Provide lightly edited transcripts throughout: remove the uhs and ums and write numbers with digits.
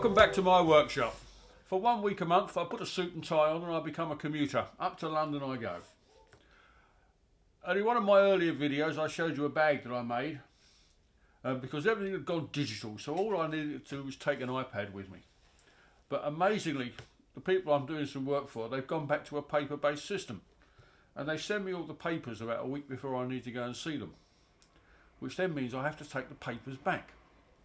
Welcome back to my workshop. For 1 week a month I put a suit and tie on and I become a commuter. Up to London I go. And in one of my earlier videos I showed you a bag that I made because everything had gone digital, so all I needed to do was take an iPad with me. But amazingly, the people I'm doing some work for, they've gone back to a paper-based system, and they send me all the papers about a week before I need to go and see them, which then means I have to take the papers back.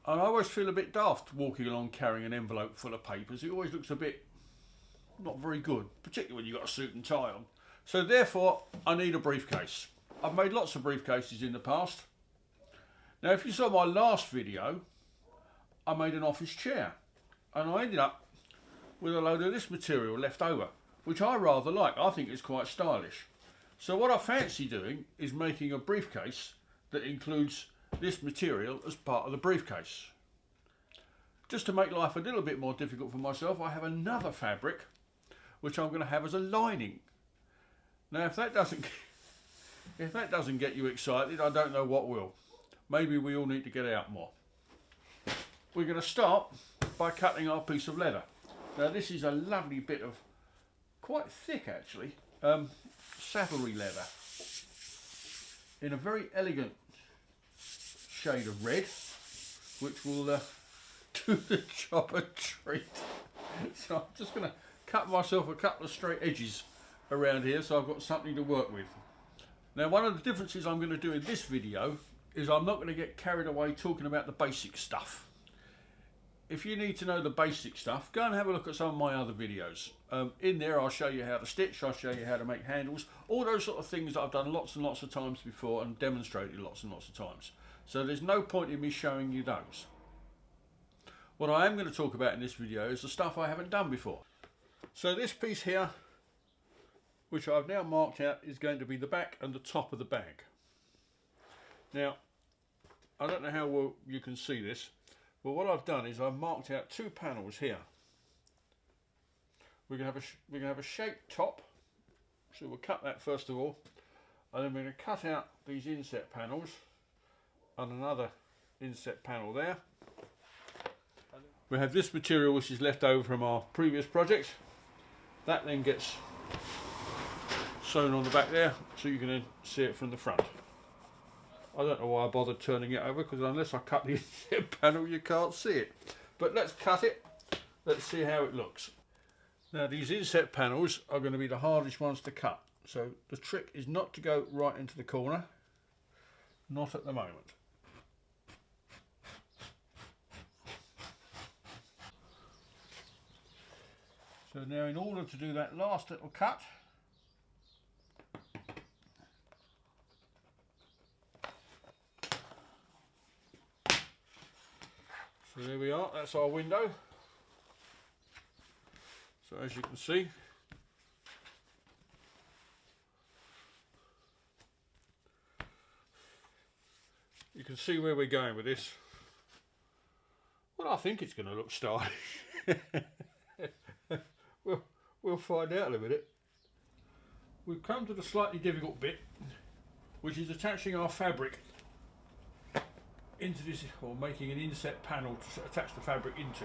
And I always feel a bit daft walking along carrying an envelope full of papers. It always looks a bit not very good, particularly when you've got a suit and tie on. So therefore I need a briefcase. I've made lots of briefcases in the past. Now if you saw my last video, I made an office chair and I ended up with a load of this material left over, which I rather like. I think it's quite stylish. So what I fancy doing is making a briefcase that includes this material as part of the briefcase. Just to make life a little bit more difficult for myself, I have another fabric which I'm going to have as a lining. Now if that doesn't get you excited, I don't know what will. Maybe we all need to get out more. We're going to start by cutting our piece of leather. Now this is a lovely bit of, quite thick actually, saddlery leather in a very elegant shade of red, which will do the job a treat. So I'm just going to cut myself a couple of straight edges around here so I've got something to work with. Now one of the differences I'm going to do in this video is I'm not going to get carried away talking about the basic stuff. If you need to know the basic stuff, go and have a look at some of my other videos. In there I'll show you how to stitch, I'll show you how to make handles, all those sort of things that I've done lots and lots of times before and demonstrated lots and lots of times. So there's no point in me showing you those. What I am going to talk about in this video is the stuff I haven't done before. So this piece here, which I've now marked out, is going to be the back and the top of the bag. Now, I don't know how well you can see this, but what I've done is I've marked out two panels here. We're going to have a shaped top, so we'll cut that first of all, and then we're going to cut out these inset panels and another inset panel there. We have this material which is left over from our previous project. That then gets sewn on the back there, so you can then see it from the front. I don't know why I bothered turning it over, because unless I cut the inset panel you can't see it. But let's cut it, let's see how it looks. Now these inset panels are going to be the hardest ones to cut, so the trick is not to go right into the corner, not at the moment. So now in order to do that last little cut, so there we are, that's our window. So as you can see, you can see where we're going with this. Well, I think it's going to look stylish. We'll find out in a minute. We've come to the slightly difficult bit, which is attaching our fabric into this, or making an inset panel to attach the fabric into.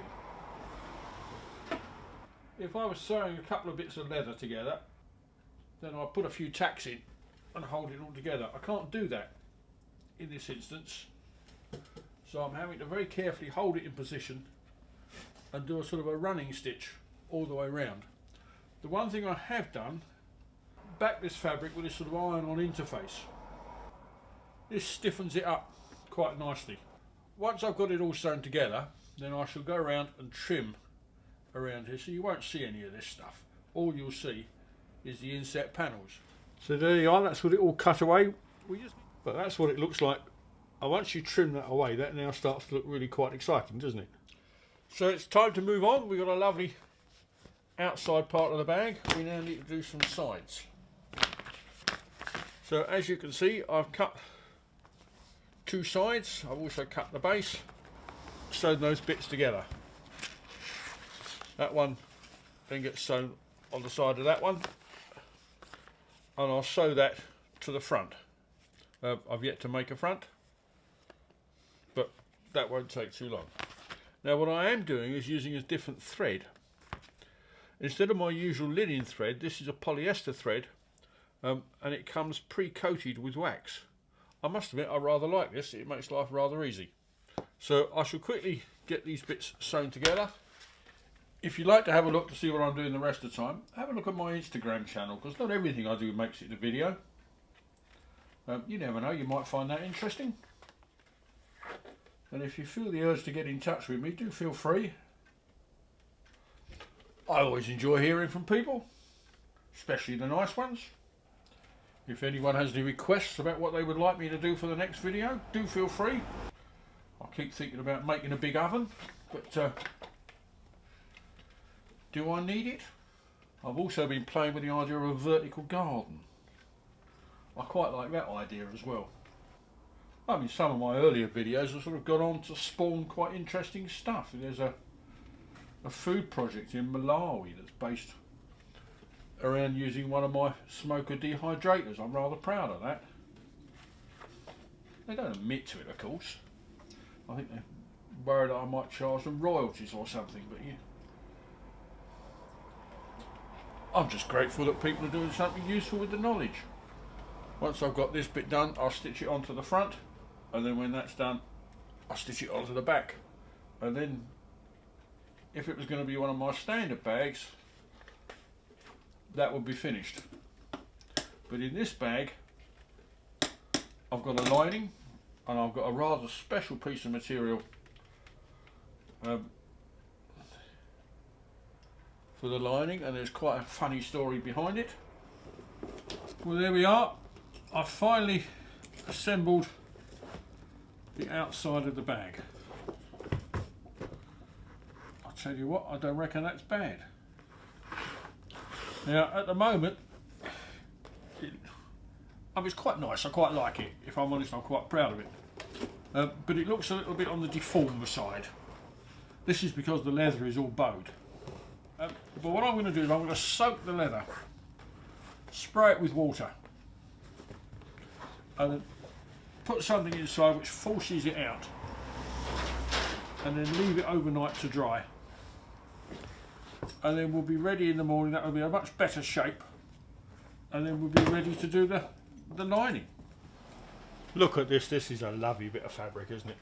If I was sewing a couple of bits of leather together, then I'd put a few tacks in and hold it all together. I can't do that in this instance, so I'm having to very carefully hold it in position and do a sort of a running stitch all the way around. The one thing I have done, back this fabric with this sort of iron-on interface. This stiffens it up quite nicely. Once I've got it all sewn together, then I shall go around and trim around here, so you won't see any of this stuff. All you'll see is the inset panels. So there you are, that's what it all cut away. But that's what it looks like. And once you trim that away, that now starts to look really quite exciting, doesn't it? So it's time to move on. We've got a lovely outside part of the bag. We now need to do some sides. So as you can see, I've cut two sides. I've also cut the base, sewn those bits together. That one then gets sewn on the side of that one, and I'll sew that to the front. I've yet to make a front, but that won't take too long. Now what I am doing is using a different thread. Instead of my usual linen thread, this is a polyester thread, and it comes pre-coated with wax. I must admit I rather like this, it makes life rather easy. So I shall quickly get these bits sewn together. If you'd like to have a look to see what I'm doing the rest of the time, have a look at my Instagram channel, because not everything I do makes it in a video. You never know, you might find that interesting. And if you feel the urge to get in touch with me, do feel free. I always enjoy hearing from people, especially the nice ones. If anyone has any requests about what they would like me to do for the next video, do feel free. I keep thinking about making a big oven, but do I need it? I've also been playing with the idea of a vertical garden. I quite like that idea as well. I mean, some of my earlier videos have sort of gone on to spawn quite interesting stuff. There's a food project in Malawi that's based around using one of my smoker dehydrators. I'm rather proud of that. They don't admit to it, of course. I think they're worried that I might charge them royalties or something, but yeah. I'm just grateful that people are doing something useful with the knowledge. Once I've got this bit done, I'll stitch it onto the front, and then when that's done, I'll stitch it onto the back. And then, if it was going to be one of my standard bags, that would be finished. But in this bag, I've got a lining, and I've got a rather special piece of material for the lining, and there's quite a funny story behind it. Well, there we are. I've finally assembled the outside of the bag. I'll tell you what, I don't reckon that's bad. Now, at the moment, it's quite nice. I quite like it. If I'm honest, I'm quite proud of it. But it looks a little bit on the deformed side. This is because the leather is all bowed. But what I'm going to do is I'm going to soak the leather, spray it with water, and then put something inside which forces it out, and then leave it overnight to dry. And then we'll be ready in the morning. That will be a much better shape, and then we'll be ready to do the lining. Look at this. This is a lovely bit of fabric, isn't it?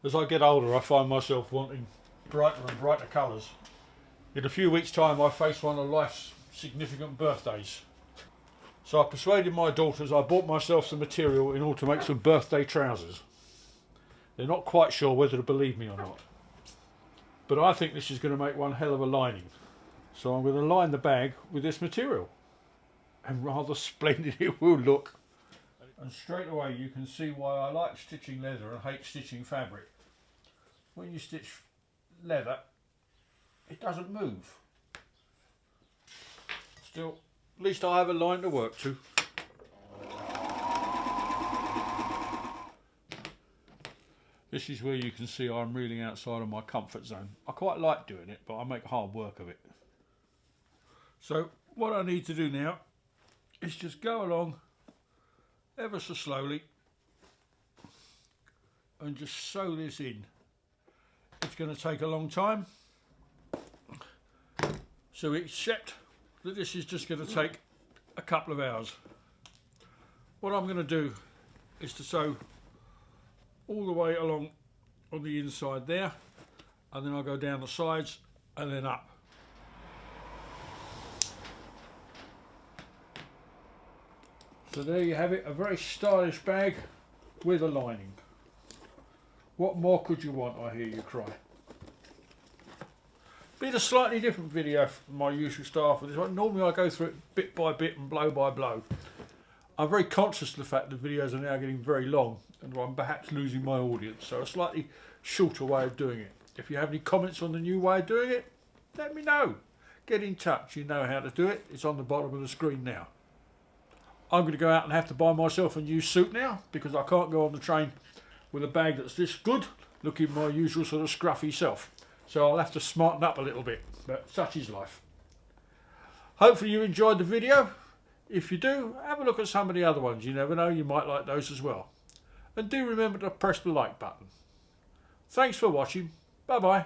As I get older, I find myself wanting brighter and brighter colours. In a few weeks' time, I face one of life's significant birthdays. So I persuaded my daughters, I bought myself some material in order to make some birthday trousers. They're not quite sure whether to believe me or not. But I think this is going to make one hell of a lining. So I'm going to line the bag with this material. And rather splendid it will look. And straight away you can see why I like stitching leather and hate stitching fabric. When you stitch leather, it doesn't move. Still, at least I have a line to work to. This is where you can see I'm really outside of my comfort zone. I quite like doing it, but I make hard work of it. So what I need to do now is just go along ever so slowly and just sew this in. It's going to take a long time, so accept that this is just going to take a couple of hours. What I'm going to do is to sew all the way along on the inside there, and then I'll go down the sides and then up. So there you have it, a very stylish bag with a lining. What more could you want, I hear you cry. Been a slightly different video from my usual style for this one. Normally I go through it bit by bit and blow by blow. I'm very conscious of the fact that videos are now getting very long and I'm perhaps losing my audience, so a slightly shorter way of doing it. If you have any comments on the new way of doing it, let me know. Get in touch, you know how to do it. It's on the bottom of the screen now. I'm going to go out and have to buy myself a new suit now because I can't go on the train with a bag that's this good, looking my usual sort of scruffy self. So I'll have to smarten up a little bit, but such is life. Hopefully you enjoyed the video. If you do, have a look at some of the other ones. You never know, you might like those as well. and do remember to press the like button. Thanks for watching. Bye bye.